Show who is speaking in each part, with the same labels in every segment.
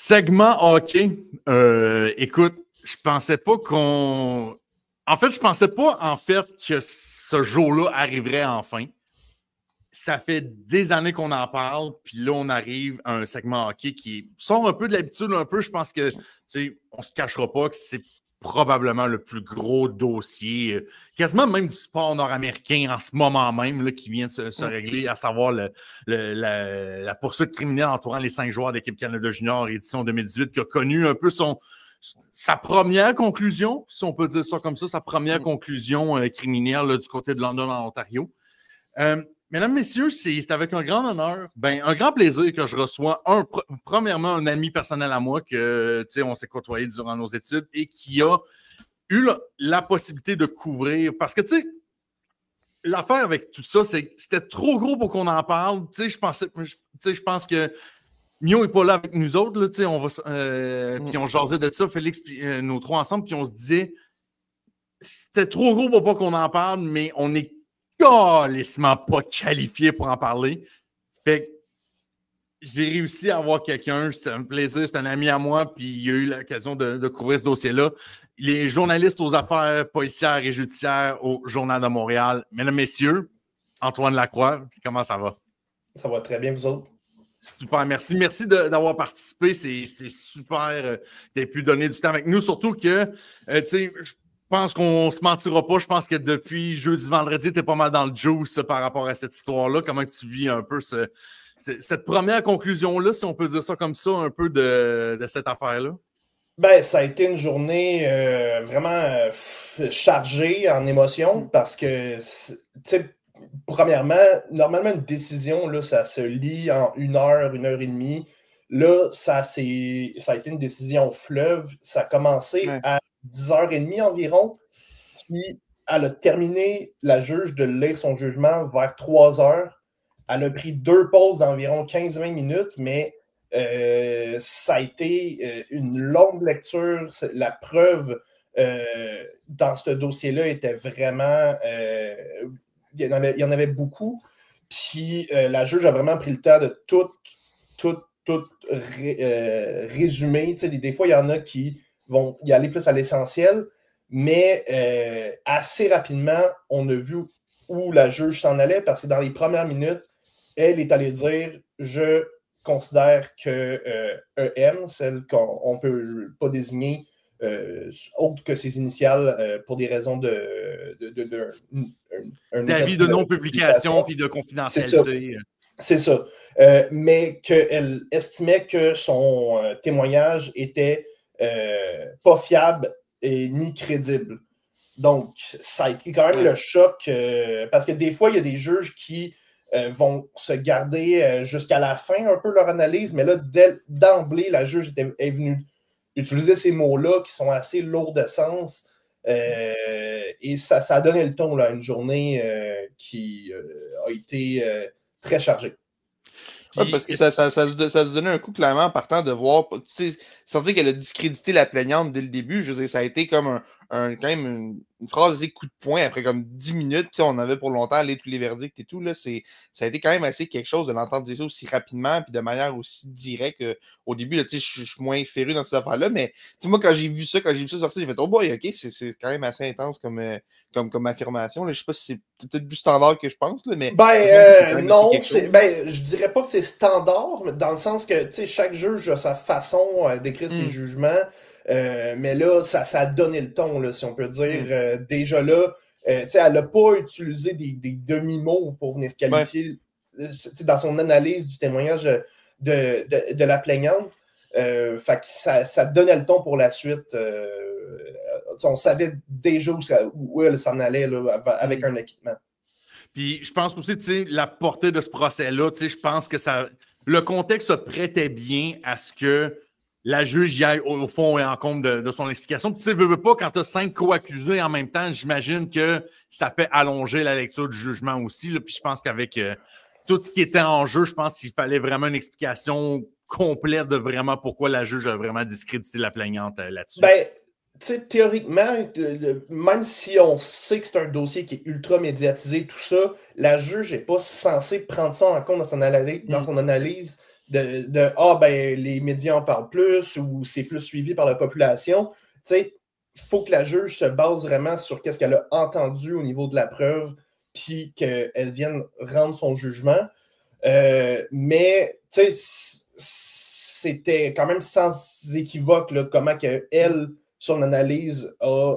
Speaker 1: Segment hockey. Écoute, je pensais pas qu'on... En fait, je pensais pas que ce jour-là arriverait enfin. Ça fait des années qu'on en parle, puis là, on arrive à un segment hockey qui sort un peu de l'habitude, un peu. Je pense que, tu sais, on se cachera pas que c'est probablement le plus gros dossier, quasiment même du sport nord-américain en ce moment même, là, qui vient de se régler, à savoir la poursuite criminelle entourant les 5 joueurs d'équipe Canada Junior édition 2018, qui a connu un peu sa première conclusion, si on peut dire ça comme ça, sa première conclusion criminelle là, du côté de London, en Ontario. Mesdames, messieurs, c'est avec un grand honneur, un grand plaisir que je reçois, premièrement, un ami personnel à moi que, tu sais, on s'est côtoyé durant nos études et qui a eu la possibilité de couvrir. Parce que, tu sais, l'affaire avec tout ça, c'est que c'était trop gros pour qu'on en parle. Tu sais, je pense que Mio n'est pas là avec nous autres, là, tu sais, puis on jasait de ça, Félix, puis nous trois ensemble, puis on se disait, c'était trop gros pour pas qu'on en parle, mais on est calissement pas qualifié pour en parler. Fait que j'ai réussi à avoir quelqu'un, c'est un plaisir, c'est un ami à moi, puis il a eu l'occasion de couvrir ce dossier-là. Il est journaliste aux affaires policières et judiciaires au Journal de Montréal. Mesdames, messieurs, Antoine Lacroix, comment ça va?
Speaker 2: Ça va très bien, vous autres?
Speaker 1: Super, merci. Merci d'avoir participé. C'est super d'être pu donner du temps avec nous, surtout que, tu sais, je pense qu'on ne se mentira pas. Je pense que depuis jeudi, vendredi, tu es pas mal dans le juice par rapport à cette histoire-là. Comment tu vis un peu cette première conclusion-là, si on peut dire ça comme ça, un peu de cette affaire-là?
Speaker 2: Ben, ça a été une journée vraiment chargée en émotions parce que, tu sais, premièrement, normalement, une décision, là, ça se lit en 1 heure et demie. Là, ça a été une décision fleuve. Ça a commencé à 10h30 environ. Puis, elle a terminé, la juge, de lire son jugement vers 3h. Elle a pris 2 pauses d'environ 15-20 minutes, mais ça a été une longue lecture. La preuve dans ce dossier-là était vraiment... il y en avait beaucoup. Puis la juge a vraiment pris le temps de tout résumer. Tu sais, des fois, il y en a qui vont y aller plus à l'essentiel, mais assez rapidement, on a vu où la juge s'en allait parce que dans les premières minutes, elle est allée dire « Je considère que EM, celle qu'on ne peut pas désigner autre que ses initiales pour des raisons
Speaker 1: d'avis de non-publication puis de confidentialité.
Speaker 2: C'est ça. Mais qu'elle estimait que son témoignage était pas fiable et ni crédible. Donc, ça a été quand même le choc parce que des fois, il y a des juges qui vont se garder jusqu'à la fin un peu leur analyse, mais là, d'emblée, la juge est venue utiliser ces mots-là qui sont assez lourds de sens et ça a donné le ton là, à une journée qui a été très chargée.
Speaker 3: Ouais, parce que ça se donnait un coup clairement en partant de voir, tu sais, sans dire qu'elle a discrédité la plaignante dès le début, je veux dire, ça a été comme quand même une phrase coup de poing après comme 10 minutes, puis on avait pour longtemps allé tous les verdicts et tout, là, ça a été quand même assez quelque chose de l'entendre dire ça aussi rapidement, puis de manière aussi directe. Au début, là, tu sais, je suis moins féru dans ces affaires-là, mais tu sais, moi, quand j'ai vu ça sortir, j'ai fait « Oh boy, ok, c'est quand même assez intense comme affirmation. Là. Je sais pas si c'est peut-être plus standard que je pense, là, mais...
Speaker 2: non, je dirais pas que c'est standard, mais dans le sens que, tu sais, chaque juge a sa façon d'écrire ses jugements, mais là, ça a donné le ton, là, si on peut dire. Déjà là, tu sais, elle n'a pas utilisé des demi-mots pour venir qualifier, dans son analyse du témoignage de la plaignante. Fait que ça donnait le ton pour la suite. On savait déjà où elle s'en allait là, avec un acquittement.
Speaker 1: Puis je pense aussi, tu sais, la portée de ce procès-là, tu sais, je pense que le contexte se prêtait bien à ce que la juge y aille au fond et en compte de son explication. Puis tu sais, veux pas, quand tu as 5 co-accusés en même temps, j'imagine que ça fait allonger la lecture du jugement aussi. Là. Puis je pense qu'avec tout ce qui était en jeu, je pense qu'il fallait vraiment une explication complète de vraiment pourquoi la juge a vraiment discrédité la plaignante là-dessus.
Speaker 2: Ben, tu sais, théoriquement, même si on sait que c'est un dossier qui est ultra médiatisé, tout ça, la juge n'est pas censée prendre ça en compte dans son analyse les médias en parlent plus ou c'est plus suivi par la population. Tu sais, il faut que la juge se base vraiment sur qu'est-ce qu'elle a entendu au niveau de la preuve, puis qu'elle vienne rendre son jugement. Mais, tu sais, c'était quand même sans équivoque là, comment que elle, son analyse a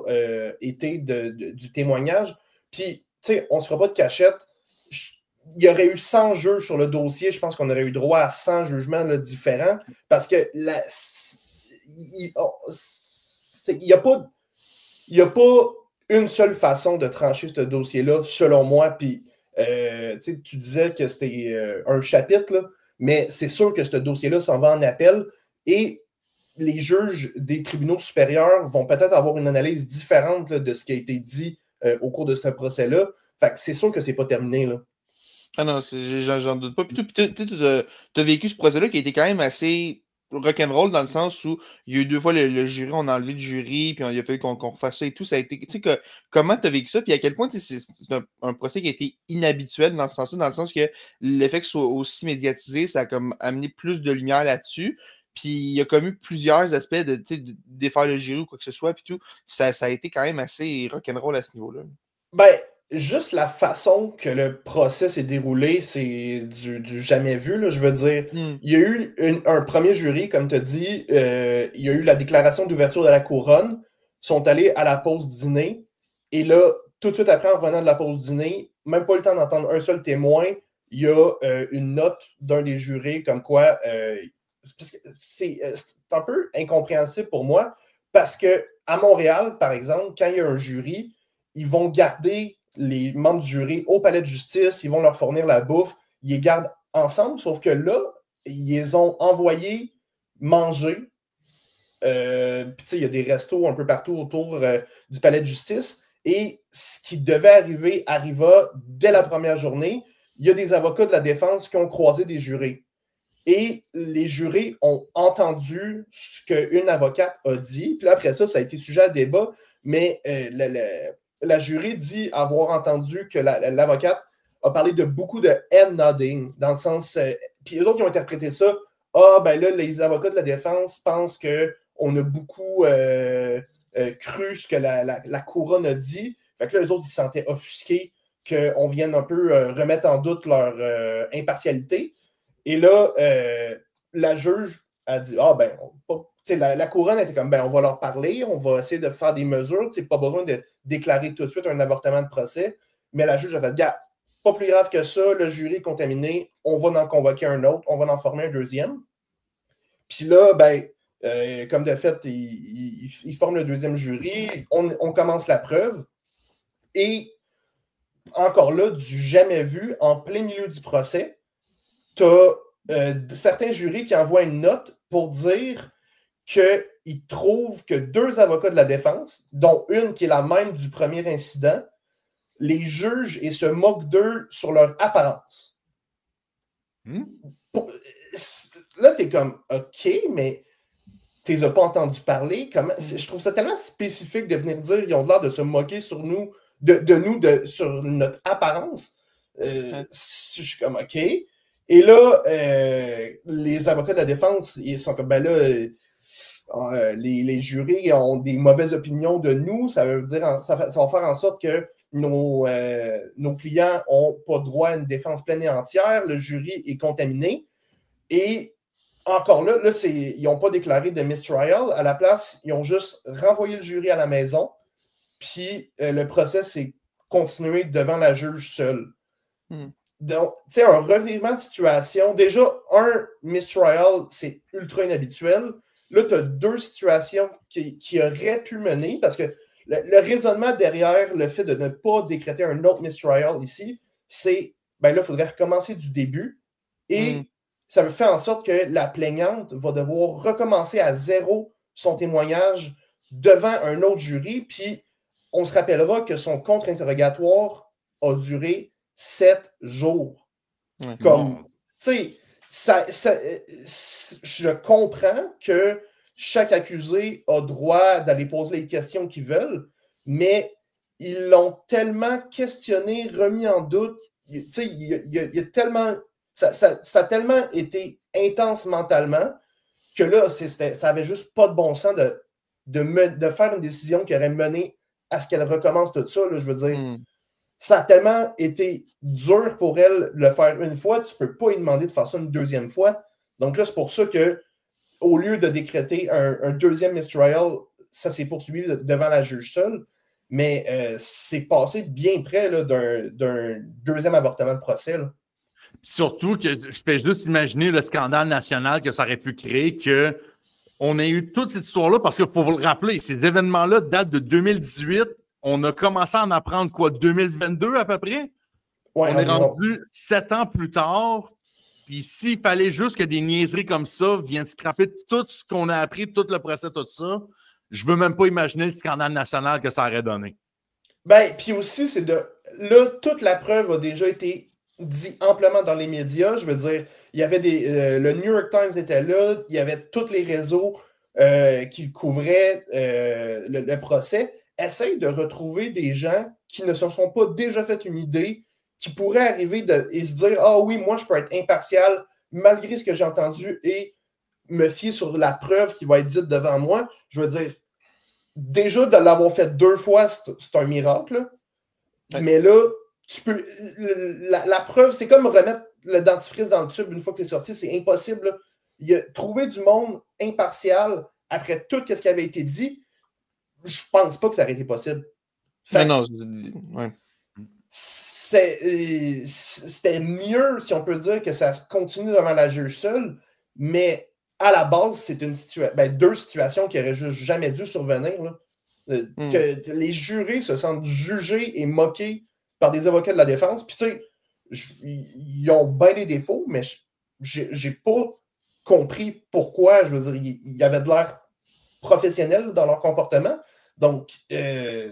Speaker 2: été du témoignage. Puis, tu sais, on ne se fera pas de cachette. Il y aurait eu 100 juges sur le dossier. Je pense qu'on aurait eu droit à 100 jugements là, différents parce que il n'y a pas une seule façon de trancher ce dossier-là, selon moi. Puis, tu disais que c'était un chapitre, là, mais c'est sûr que ce dossier-là s'en va en appel et les juges des tribunaux supérieurs vont peut-être avoir une analyse différente là, de ce qui a été dit au cours de ce procès-là. Fait que c'est sûr que c'est pas terminé, là.
Speaker 3: Ah non, j'en doute pas. Puis tu as vécu ce procès-là qui a été quand même assez rock'n'roll dans le sens où il y a eu 2 fois le jury, on a enlevé le jury, puis il a fallu qu'on refasse ça et tout. Ça a été. Tu sais, comment tu as vécu ça, puis à quel point c'est un procès qui a été inhabituel dans ce sens-là, dans le sens que l'effet que ce soit aussi médiatisé, ça a comme amené plus de lumière là-dessus. Puis il y a comme eu plusieurs aspects de défaire le jury ou quoi que ce soit, puis tout. Ça a été quand même assez rock'n'roll à ce niveau-là.
Speaker 2: Ben, juste la façon que le procès s'est déroulé, c'est du jamais vu, là, je veux dire. Il y a eu un premier jury, comme tu as dit, il y a eu la déclaration d'ouverture de la couronne, sont allés à la pause dîner, et là, tout de suite après, en revenant de la pause dîner, même pas le temps d'entendre un seul témoin, il y a une note d'un des jurés comme quoi c'est un peu incompréhensible pour moi, parce que à Montréal, par exemple, quand il y a un jury, ils vont garder les membres du jury au palais de justice, ils vont leur fournir la bouffe, ils les gardent ensemble, sauf que là, ils les ont envoyés manger. Puis, il y a des restos un peu partout autour du palais de justice. Et ce qui devait arriver arriva dès la première journée. Il y a des avocats de la défense qui ont croisé des jurés. Et les jurés ont entendu ce qu'une avocate a dit. Puis là, après ça, ça a été sujet à débat. Mais la jury dit avoir entendu que l'avocate a parlé de beaucoup de head nodding, dans le sens. Puis les autres qui ont interprété ça, ben là, les avocats de la défense pensent qu'on a beaucoup cru ce que la couronne a dit. Fait que là, les autres, ils se sentaient offusqués qu'on vienne un peu remettre en doute leur impartialité. Et là, la juge a dit la couronne était comme on va leur parler, on va essayer de faire des mesures, pas besoin de déclarer tout de suite un avortement de procès. Mais la juge a fait pas plus grave que ça, le jury est contaminé, on va en convoquer un autre, on va en former un deuxième. Puis là, comme de fait, ils forment le deuxième jury, on commence la preuve. Et encore là, du jamais vu, en plein milieu du procès, tu as certains jurys qui envoient une note pour dire qu'ils trouvent que 2 avocats de la défense, dont une qui est la même du premier incident, les jugent et se moquent d'eux sur leur apparence. Là, tu es comme, OK, mais tu les as pas entendus parler. Je trouve ça tellement spécifique de venir dire qu'ils ont l'air de se moquer sur nous, sur notre apparence. Je suis comme, OK. Et là, les avocats de la défense, ils sont comme, les jurés ont des mauvaises opinions de nous. Ça veut dire, ça va faire en sorte que nos clients n'ont pas droit à une défense pleine et entière. Le jury est contaminé. Et encore là, ils n'ont pas déclaré de mistrial. À la place, ils ont juste renvoyé le jury à la maison. Puis le procès s'est continué devant la juge seule. Donc, tu sais, un revirement de situation. Déjà, un mistrial, c'est ultra inhabituel. Là, tu as 2 situations qui auraient pu mener, parce que le raisonnement derrière le fait de ne pas décréter un autre mistrial ici, c'est, là, il faudrait recommencer du début. Et ça fait en sorte que la plaignante va devoir recommencer à zéro son témoignage devant un autre jury. Puis, on se rappellera que son contre-interrogatoire a duré 7 jours. Comme, tu sais, je comprends que chaque accusé a droit d'aller poser les questions qu'ils veulent, mais ils l'ont tellement questionné, remis en doute. Tu sais, il y a tellement Ça a tellement été intense mentalement que là, ça avait juste pas de bon sens de faire une décision qui aurait mené à ce qu'elle recommence tout ça. Là, je veux dire, ça a tellement été dur pour elle de le faire une fois, tu peux pas lui demander de faire ça une deuxième fois. Donc là, c'est pour ça que au lieu de décréter un deuxième mistrial, ça s'est poursuivi devant la juge seule. Mais c'est passé bien près d'un deuxième avortement de procès. Là.
Speaker 1: Surtout que je peux juste imaginer le scandale national que ça aurait pu créer, qu'on ait eu toute cette histoire-là, parce qu'il faut vous le rappeler, ces événements-là datent de 2018. On a commencé à en apprendre quoi, 2022 à peu près? Ouais, on est rendu 7 ans plus tard. Puis s'il fallait juste que des niaiseries comme ça viennent scraper tout ce qu'on a appris, tout le procès, tout ça, je veux même pas imaginer le scandale national que ça aurait donné.
Speaker 2: Ben, puis aussi, c'est de... Là, toute la preuve a déjà été dit amplement dans les médias. Je veux dire, il y avait le New York Times était là, il y avait tous les réseaux qui couvraient le procès. Essaye de retrouver des gens qui ne se sont pas déjà fait une idée, qui pourraient arriver et se dire « Ah oui, moi, je peux être impartial malgré ce que j'ai entendu et me fier sur la preuve qui va être dite devant moi. » Je veux dire, déjà, de l'avoir fait 2 fois, c'est un miracle. Là. Ouais. Mais là, tu peux. La preuve, c'est comme remettre le dentifrice dans le tube une fois que c'est sorti, c'est impossible. Trouver du monde impartial après tout ce qui avait été dit, je pense pas que ça aurait été possible.
Speaker 3: Fait, non, ouais.
Speaker 2: C'était mieux, si on peut dire, que ça continue devant la juge seule, mais à la base, c'est deux situations qui n'auraient juste jamais dû survenir. Là. Que les jurés se sentent jugés et moqués par des avocats de la défense. Puis, tu sais, ils ont bien des défauts, mais j'ai pas compris pourquoi. Je veux dire, il y avait de l'air professionnel dans leur comportement. Donc,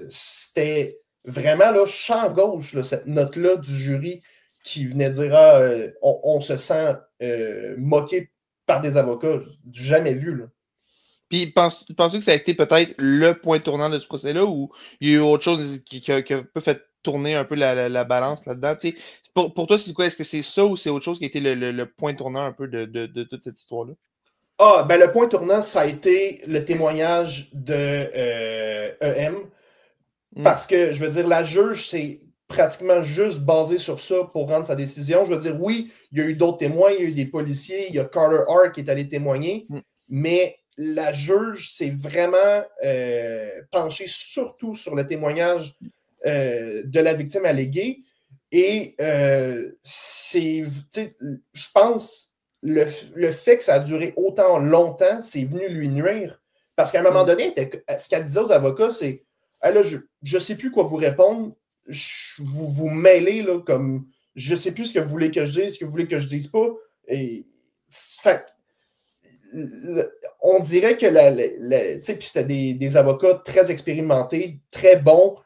Speaker 2: c'était vraiment là, champ gauche, là, cette note-là du jury qui venait dire on se sent moqué par des avocats. Du jamais vu. Là.
Speaker 3: Puis, penses-tu que ça a été peut-être le point tournant de ce procès-là ou il y a eu autre chose qui a un peu fait tourner un peu la balance là-dedans? Pour toi, c'est quoi? Est-ce que c'est ça ou c'est autre chose qui a été le point tournant un peu de toute cette histoire-là?
Speaker 2: Ah, ben le point tournant, ça a été le témoignage de EM. Parce que, je veux dire, la juge, c'est pratiquement juste basé sur ça pour rendre sa décision. Je veux dire, oui, il y a eu d'autres témoins, il y a eu des policiers, il y a Carter Hart qui est allé témoigner, mais la juge s'est vraiment penchée surtout sur le témoignage de la victime alléguée. Et je pense le fait que ça a duré autant longtemps, c'est venu lui nuire. Parce qu'à un moment donné, ce qu'elle disait aux avocats, c'est hey, là, je ne sais plus quoi vous répondre. Vous mêlez là, comme je ne sais plus ce que vous voulez que je dise, ce que vous voulez que je dise pas. Et, fait, on dirait que puis c'était des avocats très expérimentés, très bons,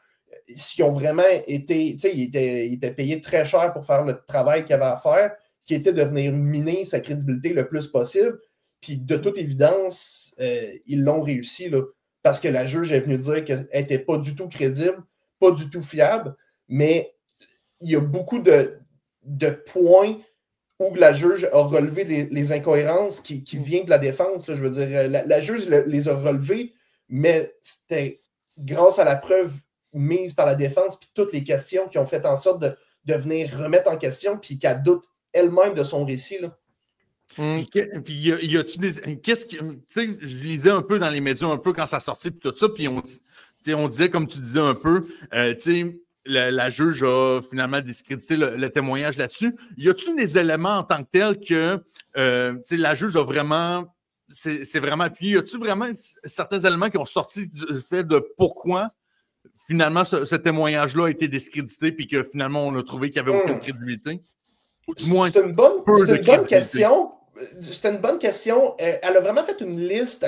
Speaker 2: qui ont vraiment été, ils étaient payés très cher pour faire le travail qu'ils avaient à faire, qui était de venir miner sa crédibilité le plus possible. Puis de toute évidence, ils l'ont réussi, là, parce que la juge est venue dire qu'elle n'était pas du tout crédible, pas du tout fiable, mais il y a beaucoup de points où la juge a relevé les incohérences qui viennent de la défense. Là, je veux dire, la juge les a relevées, mais c'était grâce à la preuve mise par la défense puis toutes les questions qui ont fait en sorte de venir remettre en question puis qu'elle doute elle-même de son récit. Là.
Speaker 1: Puis y a-tu des. Qu'est-ce que. Tu sais, je lisais un peu dans les médias un peu quand ça sortit puis tout ça, puis on disait, comme tu disais un peu, tu sais, la juge a finalement discrédité le témoignage là-dessus. Y a-tu des éléments en tant que tels que la juge a vraiment. C'est vraiment appuyé. Y a-tu vraiment certains éléments qui ont sorti du fait de pourquoi finalement ce témoignage-là a été discrédité puis que finalement on a trouvé qu'il n'y avait aucune crédibilité?
Speaker 2: C'est une bonne question. C'était une bonne question. Elle a vraiment fait une liste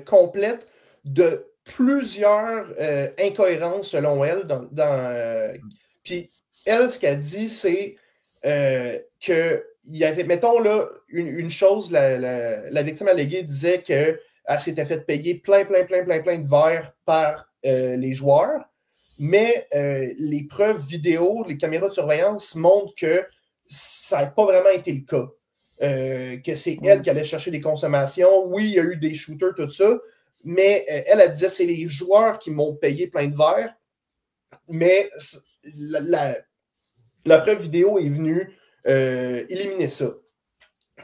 Speaker 2: complète de plusieurs incohérences selon elle. Puis elle, ce qu'elle dit, c'est qu'il y avait, mettons là, une chose, la victime alléguée disait qu'elle s'était fait payer plein de verres par les joueurs, mais les preuves vidéo, les caméras de surveillance montrent que ça n'a pas vraiment été le cas. Que c'est elle qui allait chercher des consommations. Oui, il y a eu des shooters, tout ça, mais elle disait c'est les joueurs qui m'ont payé plein de verres. Mais la preuve vidéo est venue éliminer ça.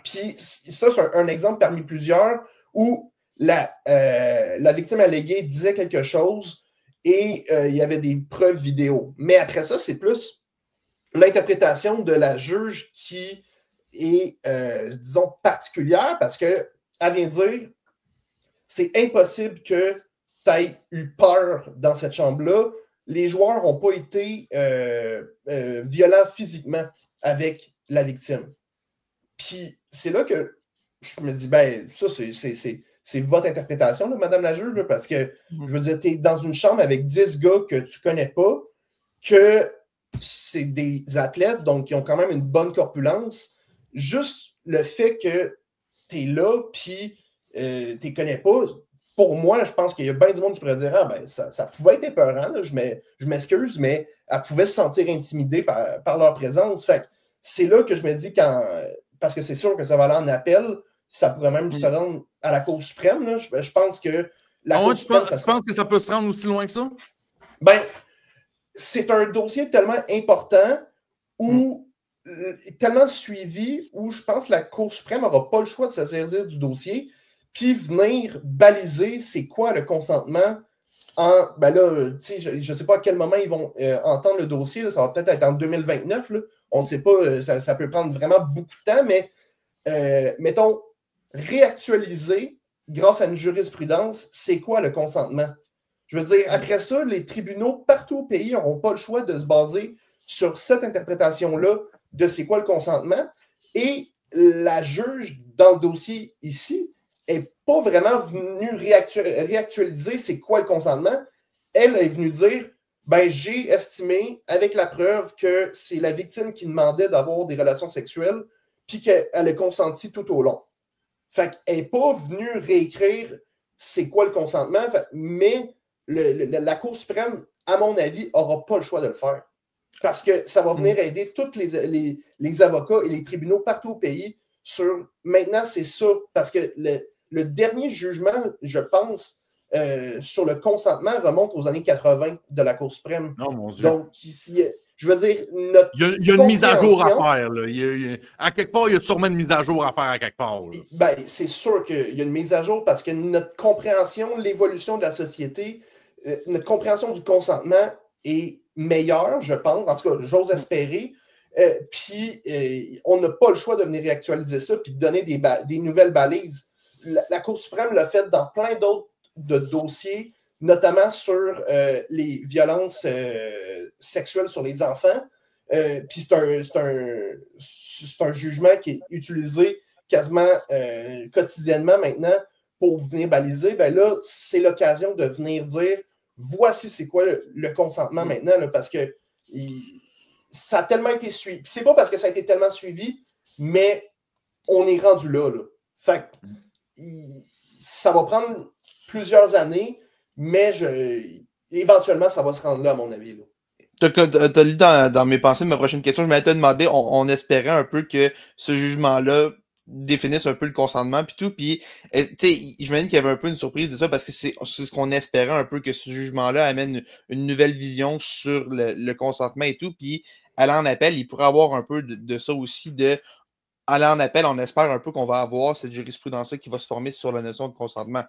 Speaker 2: Puis ça, c'est un exemple parmi plusieurs où la victime alléguée disait quelque chose et il y avait des preuves vidéo. Mais après ça, c'est plus l'interprétation de la juge qui est, disons, particulière parce qu'elle vient dire c'est impossible que tu aies eu peur dans cette chambre-là. Les joueurs n'ont pas été violents physiquement avec la victime. Puis c'est là que je me dis, ben, ça, c'est votre interprétation, là, Madame la juge, là, parce que, je veux dire, tu es dans une chambre avec 10 gars que tu connais pas, que c'est des athlètes, donc qui ont quand même une bonne corpulence. Juste le fait que tu es là, puis tu les connais pas, pour moi, je pense qu'il y a bien du monde qui pourrait dire, ah, ben, ça pouvait être épeurant, là, je m'excuse, mais elle pouvait se sentir intimidée par leur présence. Fait que c'est là que je me dis, parce que c'est sûr que ça va aller en appel, ça pourrait même se rendre à la Cour suprême. Là. Je pense que la Cour suprême...
Speaker 1: Tu penses que ça peut se rendre aussi loin que ça?
Speaker 2: Ben, c'est un dossier tellement important tellement suivi, où je pense que la Cour suprême n'aura pas le choix de se saisir du dossier puis venir baliser c'est quoi le consentement ben là, je ne sais pas à quel moment ils vont entendre le dossier, là, ça va peut-être être en 2029, là. On ne sait pas, ça peut prendre vraiment beaucoup de temps, mais mettons, réactualiser grâce à une jurisprudence, c'est quoi le consentement? Je veux dire, après ça, les tribunaux partout au pays n'auront pas le choix de se baser sur cette interprétation-là de c'est quoi le consentement. Et la juge dans le dossier ici n'est pas vraiment venue réactualiser c'est quoi le consentement. Elle est venue dire, ben, j'ai estimé avec la preuve que c'est la victime qui demandait d'avoir des relations sexuelles puis qu'elle a consenti tout au long. Fait qu'elle n'est pas venue réécrire c'est quoi le consentement, mais la Cour suprême, à mon avis, n'aura pas le choix de le faire. Parce que ça va venir aider tous les avocats et les tribunaux partout au pays sur... Maintenant, c'est ça. Parce que le dernier jugement, je pense, sur le consentement remonte aux années 80 de la Cour suprême.
Speaker 1: Non, mon Dieu.
Speaker 2: Donc, ici, je veux dire,
Speaker 1: il y a une mise à jour à faire. Là. À quelque part, il y a sûrement une mise à jour à faire à quelque part.
Speaker 2: Ben, c'est sûr qu'il y a une mise à jour parce que notre compréhension, l'évolution de la société, notre compréhension du consentement est meilleure, je pense. En tout cas, j'ose espérer. Puis, on n'a pas le choix de venir réactualiser ça puis de donner des nouvelles balises. La Cour suprême l'a fait dans plein d'autres dossiers, notamment sur les violences sexuelles sur les enfants. Puis c'est un jugement qui est utilisé quasiment quotidiennement maintenant pour venir baliser. Ben là, c'est l'occasion de venir dire voici c'est quoi le consentement maintenant, là, parce que ça a tellement été suivi. Puis c'est pas parce que ça a été tellement suivi, mais on est rendu là. Fait que ça va prendre plusieurs années, mais éventuellement, ça va se rendre là, à mon avis.
Speaker 3: Tu as lu dans mes pensées ma prochaine question. Je m'avais te demandé, on espérait un peu que ce jugement-là définisse un peu le consentement puis tout. Puis, tu sais, j'imagine qu'il y avait un peu une surprise de ça parce que c'est ce qu'on espérait un peu que ce jugement-là amène une nouvelle vision sur le consentement et tout. Puis, aller en appel, il pourrait avoir un peu de ça aussi, aller en appel, on espère un peu qu'on va avoir cette jurisprudence-là qui va se former sur la notion de consentement.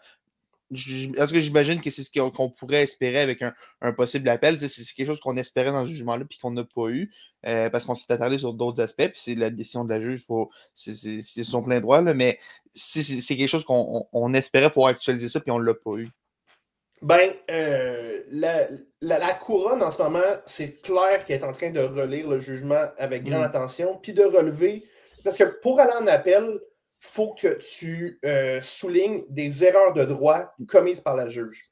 Speaker 3: Est-ce que j'imagine que c'est ce qu'on pourrait espérer avec un possible appel? C'est quelque chose qu'on espérait dans ce jugement-là puis qu'on n'a pas eu parce qu'on s'est attardé sur d'autres aspects puis c'est la décision de la juge, c'est son plein droit, là, mais c'est quelque chose qu'on espérait pouvoir actualiser ça puis on ne l'a pas eu.
Speaker 2: Ben, la couronne en ce moment, c'est clair qu'elle est en train de relire le jugement avec grande attention puis de relever, parce que pour aller en appel, il faut que tu soulignes des erreurs de droit commises par la juge.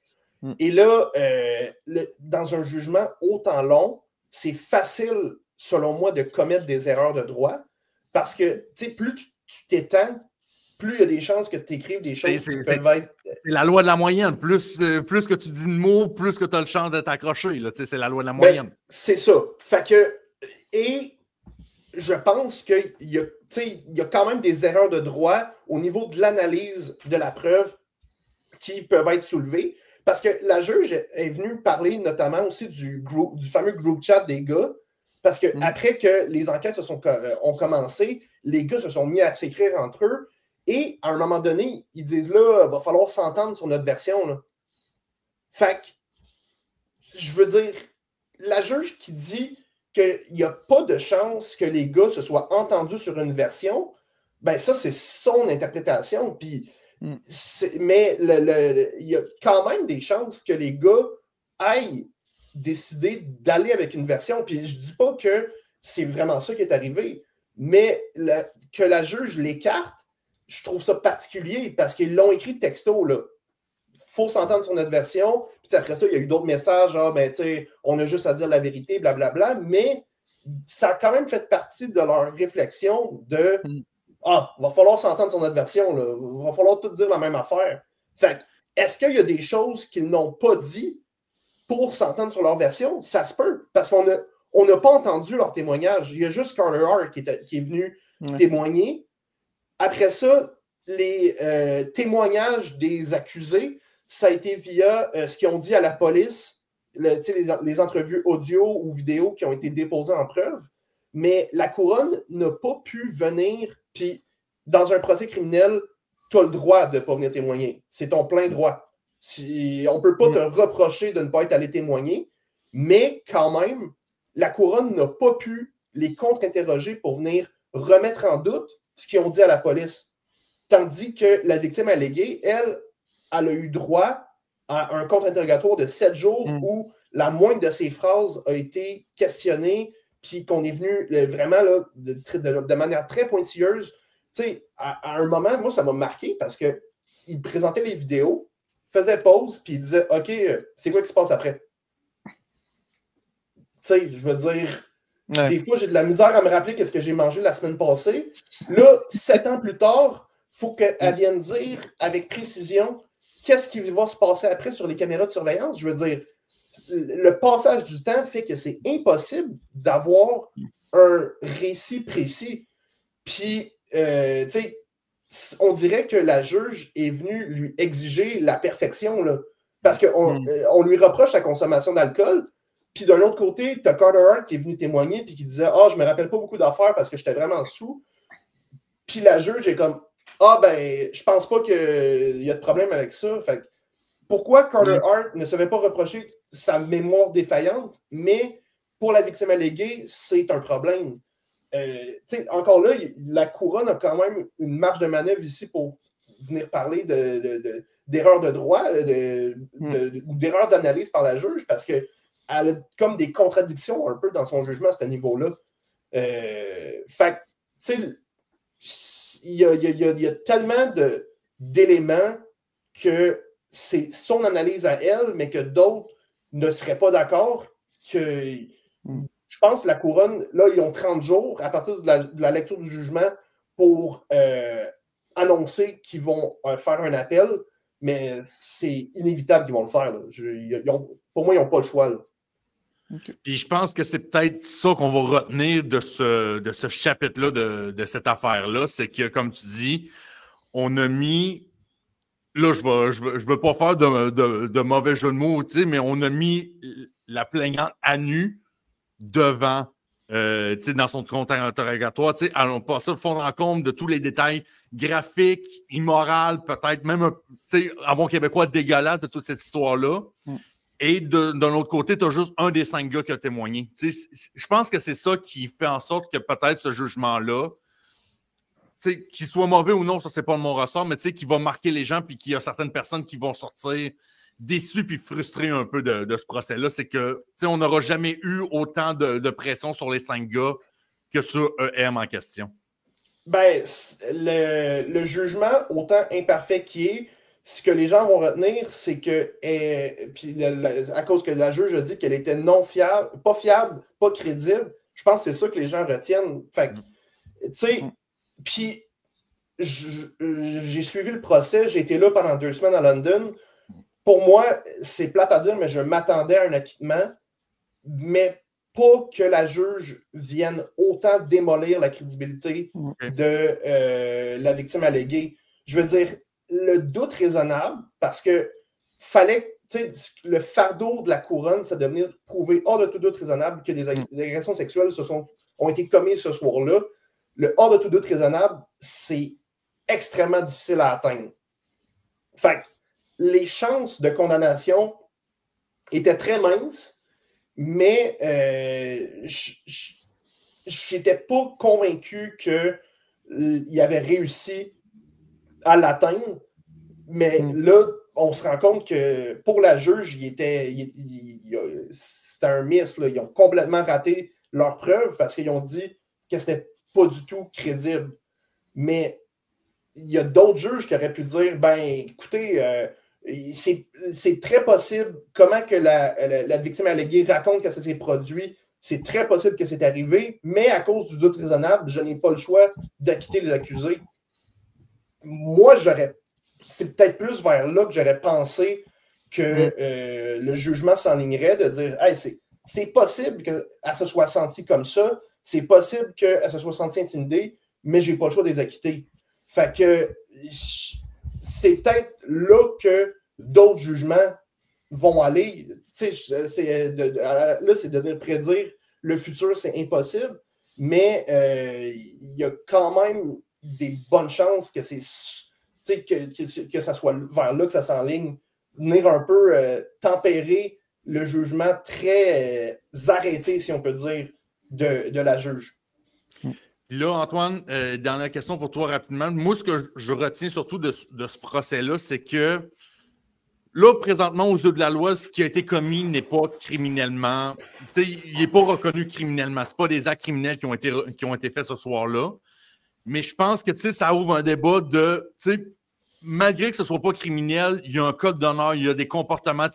Speaker 2: Et là, dans un jugement autant long, c'est facile, selon moi, de commettre des erreurs de droit parce que, tu sais, plus tu t'étends, plus il y a des chances que tu écrives des choses qui peuvent être...
Speaker 1: C'est la loi de la moyenne. Plus que tu dis de mots, plus que tu as le chance d'être accroché. C'est la loi de la moyenne.
Speaker 2: Ben, c'est ça. Fait que... Et je pense qu'il y a quand même des erreurs de droit au niveau de l'analyse de la preuve qui peuvent être soulevées. Parce que la juge est venue parler notamment aussi du fameux group chat des gars. Parce que après que les enquêtes ont commencé, les gars se sont mis à s'écrire entre eux. Et à un moment donné, ils disent là, il va falloir s'entendre sur notre version. Là. Fait que, je veux dire, la juge qui dit qu'il n'y a pas de chance que les gars se soient entendus sur une version, ben ça, c'est son interprétation. Puis, mais il y a quand même des chances que les gars aillent décider d'aller avec une version. Puis, je dis pas que c'est vraiment ça qui est arrivé, mais que la juge l'écarte, je trouve ça particulier parce qu'ils l'ont écrit texto, là. Faut s'entendre sur notre version. Puis après ça, il y a eu d'autres messages, genre, ben, tu sais, on a juste à dire la vérité, blablabla. Mais ça a quand même fait partie de leur réflexion de va falloir s'entendre sur notre version, là. Il va falloir tout dire la même affaire. Fait est-ce qu'il y a des choses qu'ils n'ont pas dit pour s'entendre sur leur version? Ça se peut. Parce qu'on n'a pas entendu leur témoignage. Il y a juste Carter Hart qui est venu témoigner. Après ça, les témoignages des accusés, ça a été via ce qu'ils ont dit à la police, les entrevues audio ou vidéo qui ont été déposées en preuve. Mais la couronne n'a pas pu venir. Puis, dans un procès criminel, tu as le droit de ne pas venir témoigner. C'est ton plein droit. On ne peut pas te reprocher de ne pas être allé témoigner, mais quand même, la couronne n'a pas pu les contre-interroger pour venir remettre en doute ce qu'ils ont dit à la police. Tandis que la victime alléguée, elle a eu droit à un contre-interrogatoire de 7 jours où la moindre de ses phrases a été questionnée, puis qu'on est venu vraiment là, de manière très pointilleuse. Tu sais, à un moment, moi, ça m'a marqué parce qu'il présentait les vidéos, faisait pause, puis il disait « OK, c'est quoi qui se passe après? » Tu sais, je veux dire, des fois, j'ai de la misère à me rappeler qu'est-ce que j'ai mangé la semaine passée. Là, 7 ans plus tard, il faut qu'elle vienne dire avec précision qu'est-ce qui va se passer après sur les caméras de surveillance. Je veux dire, le passage du temps fait que c'est impossible d'avoir un récit précis. Puis, tu sais, on dirait que la juge est venue lui exiger la perfection, là, parce qu'on lui reproche sa consommation d'alcool. Puis d'un autre côté, tu as Carter Hart qui est venu témoigner puis qui disait « je me rappelle pas beaucoup d'affaires parce que j'étais vraiment sous. » Puis la juge est comme « ben, je pense pas qu'il y a de problème avec ça. » Fait que, pourquoi Carter Hart ne se fait pas reprocher sa mémoire défaillante, mais pour la victime alléguée, c'est un problème. Encore là, la couronne a quand même une marge de manœuvre ici pour venir parler d'erreurs de droit ou d'erreurs d'analyse par la juge parce qu'elle a comme des contradictions un peu dans son jugement à ce niveau-là. Fait tu sais, il y a tellement d'éléments que c'est son analyse à elle, mais que d'autres ne seraient pas d'accord, que je pense que la couronne, là, ils ont 30 jours à partir de la lecture du jugement pour annoncer qu'ils vont faire un appel, mais c'est inévitable qu'ils vont le faire. Pour moi, ils n'ont pas le choix. Là.
Speaker 1: Okay. Puis je pense que c'est peut-être ça qu'on va retenir de ce chapitre-là, de cette affaire-là, c'est que, comme tu dis, on a mis... Là, je veux pas faire de mauvais jeu de mots, mais on a mis la plaignante à nu devant, dans son compte interrogatoire. Allons pas ça fondre en compte de tous les détails graphiques, immoraux, peut-être même, en bon québécois, dégueulasse de toute cette histoire-là. Et d'un autre côté, tu as juste un des 5 gars qui a témoigné. Je pense que c'est ça qui fait en sorte que peut-être ce jugement-là, qu'il soit mauvais ou non, ça, c'est pas mon ressort, mais qui va marquer les gens puis qu'il y a certaines personnes qui vont sortir déçues puis frustrées un peu de ce procès-là. C'est que, on n'aura jamais eu autant de pression sur les 5 gars que sur EM en question.
Speaker 2: Ben, le jugement, autant imparfait qu'il est, ce que les gens vont retenir, c'est que, puis à cause que la juge a dit qu'elle était non fiable, pas crédible, je pense que c'est ça que les gens retiennent. Fait tu sais, puis j'ai suivi le procès, j'ai été là pendant 2 semaines à London. Pour moi, c'est plate à dire, mais je m'attendais à un acquittement. Mais pas que la juge vienne autant démolir la crédibilité de la victime alléguée. Je veux dire, le doute raisonnable, parce que fallait, le fardeau de la couronne, ça devenait prouver hors de tout doute raisonnable que des agressions sexuelles ont été commises ce soir-là. Le hors de tout doute raisonnable, c'est extrêmement difficile à atteindre. Fait que les chances de condamnation étaient très minces, mais je n'étais pas convaincu qu'il avait réussi à l'atteindre. Mais là, on se rend compte que pour la juge, c'était un miss. Là. Ils ont complètement raté leur preuve parce qu'ils ont dit que c'était pas du tout crédible. Mais il y a d'autres juges qui auraient pu dire, ben, écoutez, c'est très possible, comment que la victime alléguée raconte que ça s'est produit, c'est très possible que c'est arrivé, mais à cause du doute raisonnable, je n'ai pas le choix d'acquitter les accusés. Moi, c'est peut-être plus vers là que j'aurais pensé que le jugement s'enlignerait, de dire, hey, c'est possible qu'elle se soit sentie comme ça, c'est possible qu'elle se soit sentie intimidée, mais je n'ai pas le choix de les acquitter. Fait que c'est peut-être là que d'autres jugements vont aller. Là, c'est de prédire le futur, c'est impossible, mais il y a quand même des bonnes chances que que ça soit vers là que ça s'enligne, venir un peu tempérer le jugement très arrêté, si on peut dire, de la juge.
Speaker 1: Là, Antoine, dernière question pour toi rapidement. Moi, ce que je retiens surtout de ce procès-là, c'est que là, présentement, aux yeux de la loi, ce qui a été commis n'est pas criminellement... Il n'est pas reconnu criminellement. Ce pas des actes criminels qui ont été faits ce soir-là. Mais je pense que ça ouvre un débat de... Malgré que ce ne soit pas criminel, il y a un code d'honneur, il y a des comportements...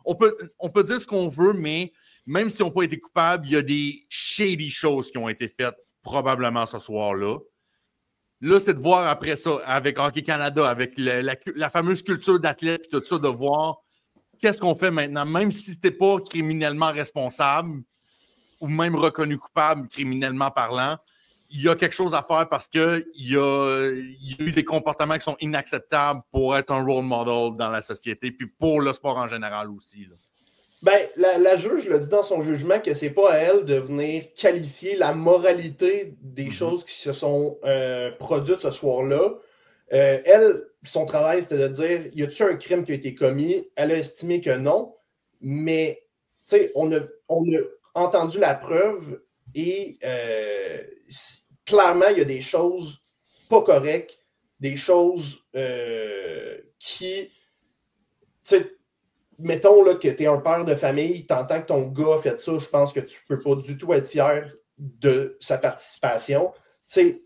Speaker 1: On peut dire ce qu'on veut, mais même si on n'a pas été coupable, il y a des shady choses qui ont été faites probablement ce soir-là. Là, c'est de voir après ça, avec Hockey Canada, avec la fameuse culture d'athlète et tout ça, de voir qu'est-ce qu'on fait maintenant, même si tu n'es pas criminellement responsable ou même reconnu coupable criminellement parlant, il y a quelque chose à faire parce qu'il y a eu des comportements qui sont inacceptables pour être un role model dans la société, puis pour le sport en général aussi. Là.
Speaker 2: Ben, la juge l'a dit dans son jugement que c'est pas à elle de venir qualifier la moralité des choses qui se sont produites ce soir-là. Elle, son travail, c'était de dire, y a-t-il un crime qui a été commis? Elle a estimé que non, mais on a entendu la preuve et clairement, il y a des choses pas correctes, des choses qui... Mettons là, que tu es un père de famille, tu entends que ton gars a fait ça, je pense que tu ne peux pas du tout être fier de sa participation. Il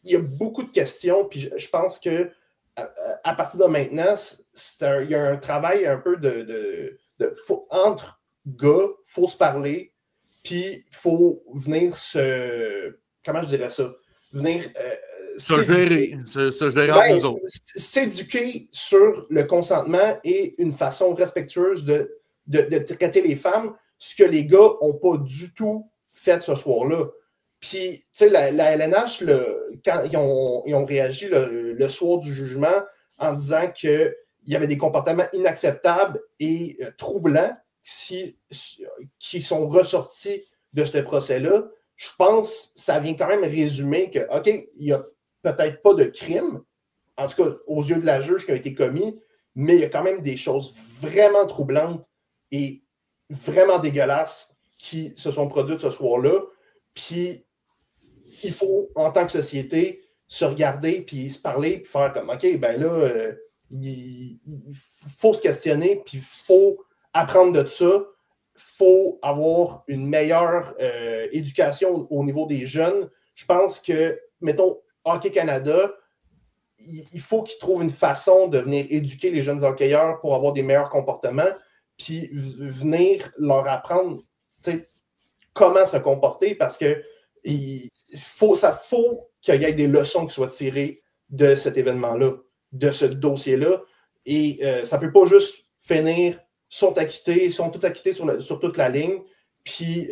Speaker 2: y a beaucoup de questions, puis je pense que à partir de maintenant, il y a un travail un peu entre gars, il faut se parler, puis il faut venir comment je dirais ça? Venir...
Speaker 1: se gérer entre nous autres.
Speaker 2: S'éduquer sur le consentement et une façon respectueuse de traiter les femmes, ce que les gars n'ont pas du tout fait ce soir-là. Puis, tu sais, la LNH, quand ils ont réagi le soir du jugement en disant qu'il y avait des comportements inacceptables et troublants qui sont ressortis de ce procès-là, je pense que ça vient quand même résumer que, OK, il y a peut-être pas de crime, en tout cas aux yeux de la juge qui a été commis, mais il y a quand même des choses vraiment troublantes et vraiment dégueulasses qui se sont produites ce soir-là. Puis il faut, en tant que société, se regarder, puis se parler, puis faire comme, OK, ben là, il faut se questionner, puis il faut apprendre de ça. Il faut avoir une meilleure éducation au niveau des jeunes. Je pense que, mettons, Hockey Canada, il faut qu'ils trouvent une façon de venir éduquer les jeunes hockeyeurs pour avoir des meilleurs comportements, puis venir leur apprendre comment se comporter, parce que il faut qu'il y ait des leçons qui soient tirées de cet événement-là, de ce dossier-là, et ça ne peut pas juste finir, sont tous acquittés sur toute la ligne, puis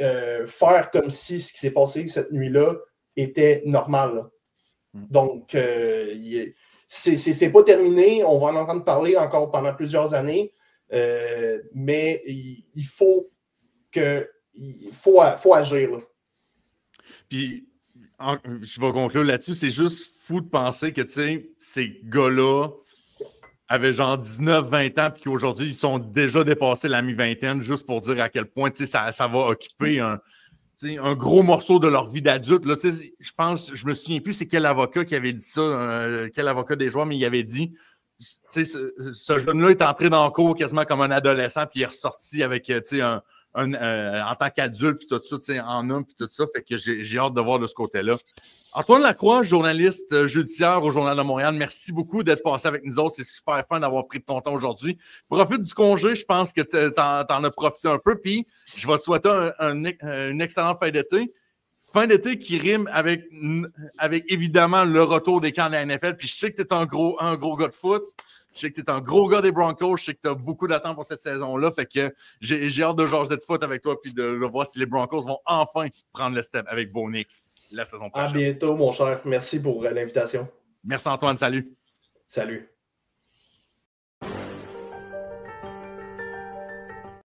Speaker 2: faire comme si ce qui s'est passé cette nuit-là était normal. Là. Donc, c'est pas terminé. On va en entendre parler encore pendant plusieurs années, mais il faut agir. Là.
Speaker 1: Puis, je vais conclure là-dessus, c'est juste fou de penser que, tu sais, ces gars-là avaient genre 19-20 ans, puis qu'aujourd'hui, ils sont déjà dépassés la mi-vingtaine, juste pour dire à quel point, tu sais, ça va occuper un gros morceau de leur vie d'adulte. Là, je me souviens plus c'est quel avocat qui avait dit ça, quel avocat des joueurs, mais il avait dit, ce jeune-là est entré dans le cours quasiment comme un adolescent, puis il est ressorti avec, en tant qu'adulte, puis tout ça, en homme, puis tout ça. Fait que j'ai hâte de voir de ce côté-là. Antoine Lacroix, journaliste judiciaire au Journal de Montréal, merci beaucoup d'être passé avec nous autres. C'est super fun d'avoir pris de ton temps aujourd'hui. Profite du congé, je pense que t'en as profité un peu, puis je vais te souhaiter une excellente fin d'été. Fin d'été qui rime avec évidemment le retour des camps de la NFL, puis je sais que tu es un gros gars de foot. Je sais que tu es un gros gars des Broncos. Je sais que tu as beaucoup d'attentes pour cette saison-là. Fait que j'ai hâte de jaser de foot avec toi puis de voir si les Broncos vont enfin prendre le step avec Bo Nix la saison prochaine.
Speaker 2: À bientôt, mon cher. Merci pour l'invitation.
Speaker 1: Merci, Antoine. Salut.
Speaker 2: Salut.